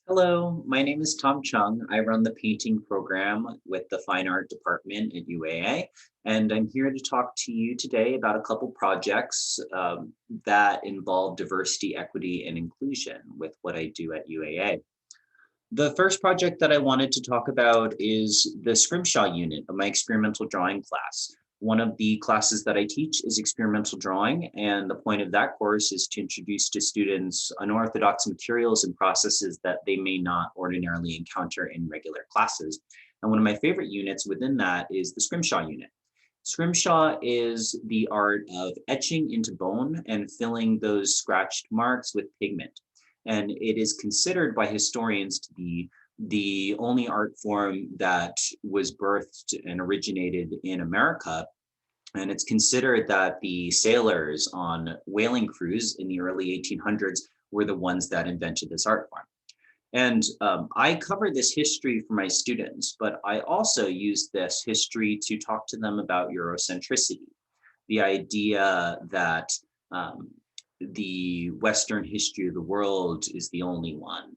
Hello, my name is Chung. I run the painting program with the Fine Art Department at UAA, and I'm here to talk to you today about a couple projects that involve diversity, equity, and inclusion with what I do at UAA. The first project that I wanted to talk about is the Scrimshaw unit of my experimental drawing class. One of the classes that I teach is experimental drawing, and the point of that course is to introduce to students unorthodox materials and processes that they may not ordinarily encounter in regular classes. And one of my favorite units within that is the Scrimshaw unit. Scrimshaw is the art of etching into bone and filling those scratched marks with pigment. And it is considered by historians to be the only art form that was birthed and originated in America. And it's considered that the sailors on whaling crews in the early 1800s were the ones that invented this art form. And I cover this history for my students, but I also use this history to talk to them about Eurocentricity, the idea that the Western history of the world is the only one.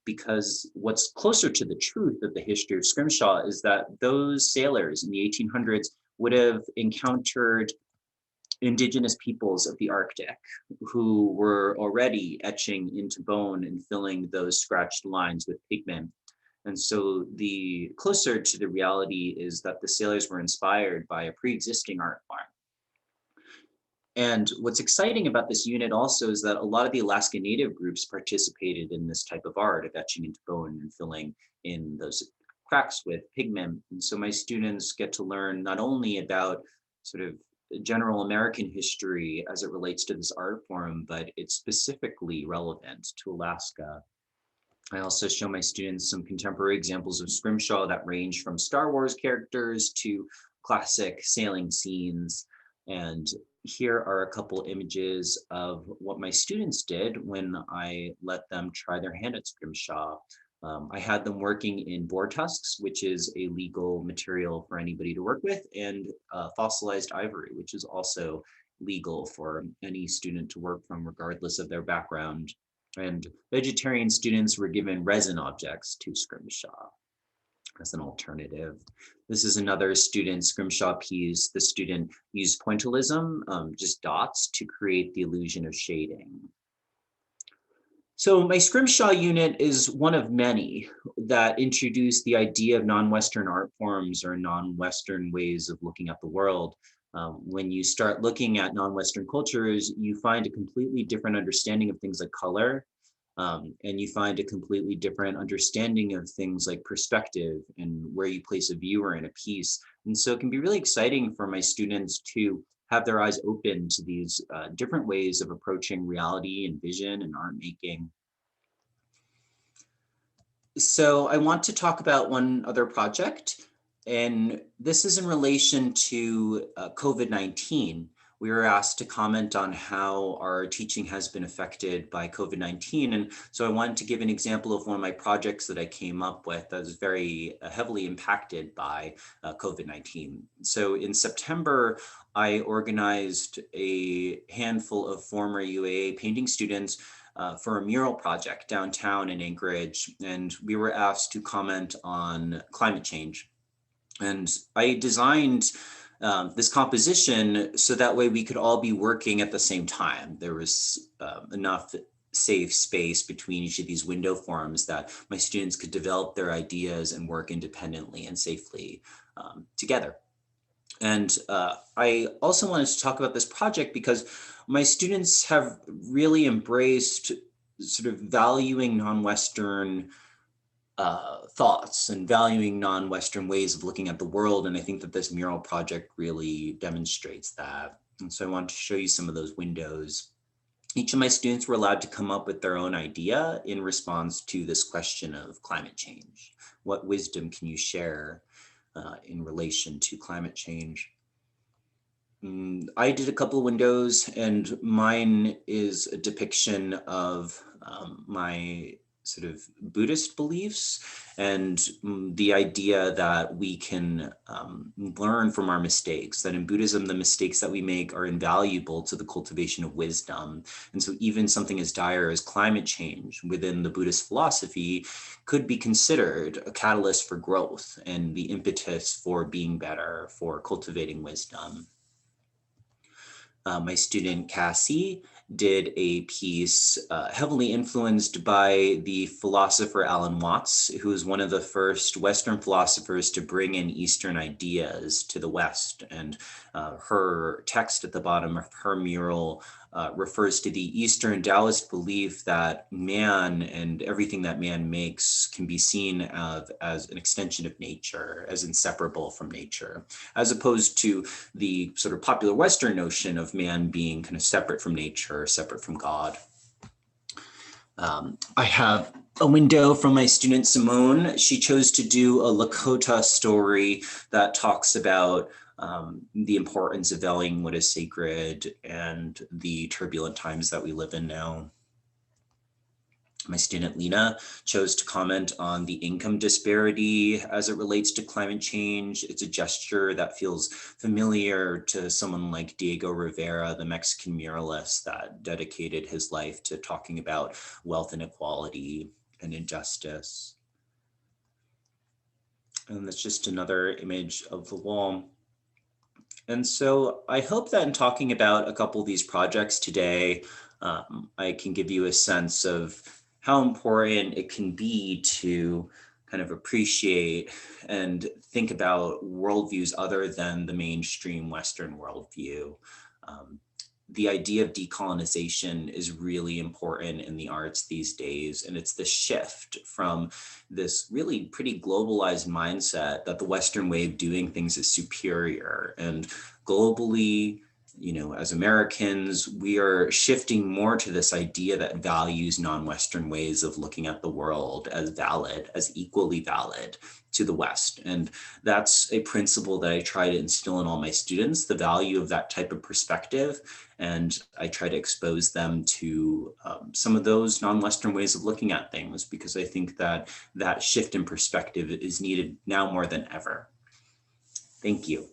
Because what's closer to the truth of the history of Scrimshaw is that those sailors in the 1800s would have encountered indigenous peoples of the Arctic who were already etching into bone and filling those scratched lines with pigment. And so the closer to the reality is that the sailors were inspired by a pre-existing art form. And what's exciting about this unit also is that a lot of the Alaska Native groups participated in this type of art of etching into bone and filling in those cracks with pigment. And so my students get to learn not only about sort of general American history as it relates to this art form, but it's specifically relevant to Alaska. I also show my students some contemporary examples of Scrimshaw that range from Star Wars characters to classic sailing scenes. And here are a couple images of what my students did when I let them try their hand at Scrimshaw. I had them working in boar tusks, which is a legal material for anybody to work with, and fossilized ivory, which is also legal for any student to work from, regardless of their background. And vegetarian students were given resin objects to Scrimshaw as an alternative. This is another student Scrimshaw piece. The student used pointillism, just dots, to create the illusion of shading. So my Scrimshaw unit is one of many that introduce the idea of non-Western art forms or non-Western ways of looking at the world. When you start looking at non-Western cultures, you find a completely different understanding of things like color, and you find a completely different understanding of things like perspective and where you place a viewer in a piece. And so it can be really exciting for my students to have their eyes open to these different ways of approaching reality and vision and art making. So I want to talk about one other project, and this is in relation to COVID-19. We were asked to comment on how our teaching has been affected by COVID-19. And so I wanted to give an example of one of my projects that I came up with that was very heavily impacted by COVID-19. So in September, I organized a handful of former UAA painting students for a mural project downtown in Anchorage. And we were asked to comment on climate change. And I designed this composition so that way we could all be working at the same time. There was enough safe space between each of these window forms that my students could develop their ideas and work independently and safely together. And I also wanted to talk about this project because my students have really embraced sort of valuing non-Western thoughts and valuing non-Western ways of looking at the world. And I think that this mural project really demonstrates that. And so I want to show you some of those windows. Each of my students were allowed to come up with their own idea in response to this question of climate change. What wisdom can you share in relation to climate change? I did a couple of windows, and mine is a depiction of my sort of Buddhist beliefs and the idea that we can learn from our mistakes, that in Buddhism, the mistakes that we make are invaluable to the cultivation of wisdom. And so even something as dire as climate change within the Buddhist philosophy could be considered a catalyst for growth and the impetus for being better, for cultivating wisdom. My student Cassie did a piece heavily influenced by the philosopher Alan Watts, who was one of the first Western philosophers to bring in Eastern ideas to the West. And her text at the bottom of her mural refers to the Eastern Taoist belief that man and everything that man makes can be seen as an extension of nature, as inseparable from nature, as opposed to the sort of popular Western notion of man being kind of separate from nature, separate from God. I have a window from my student Simone. She chose to do a Lakota story that talks about the importance of valuing what is sacred and the turbulent times that we live in now. My student Lena chose to comment on the income disparity as it relates to climate change. It's a gesture that feels familiar to someone like Diego Rivera, the Mexican muralist that dedicated his life to talking about wealth inequality and injustice. And that's just another image of the wall. And so I hope that in talking about a couple of these projects today, I can give you a sense of how important it can be to kind of appreciate and think about worldviews other than the mainstream Western worldview. The idea of decolonization is really important in the arts these days. And it's the shift from this really pretty globalized mindset that the Western way of doing things is superior. And globally, you know, as Americans, we are shifting more to this idea that values non-Western ways of looking at the world as valid, as equally valid to the West. And that's a principle that I try to instill in all my students, the value of that type of perspective. And I try to expose them to some of those non-Western ways of looking at things, because I think that that shift in perspective is needed now more than ever. Thank you.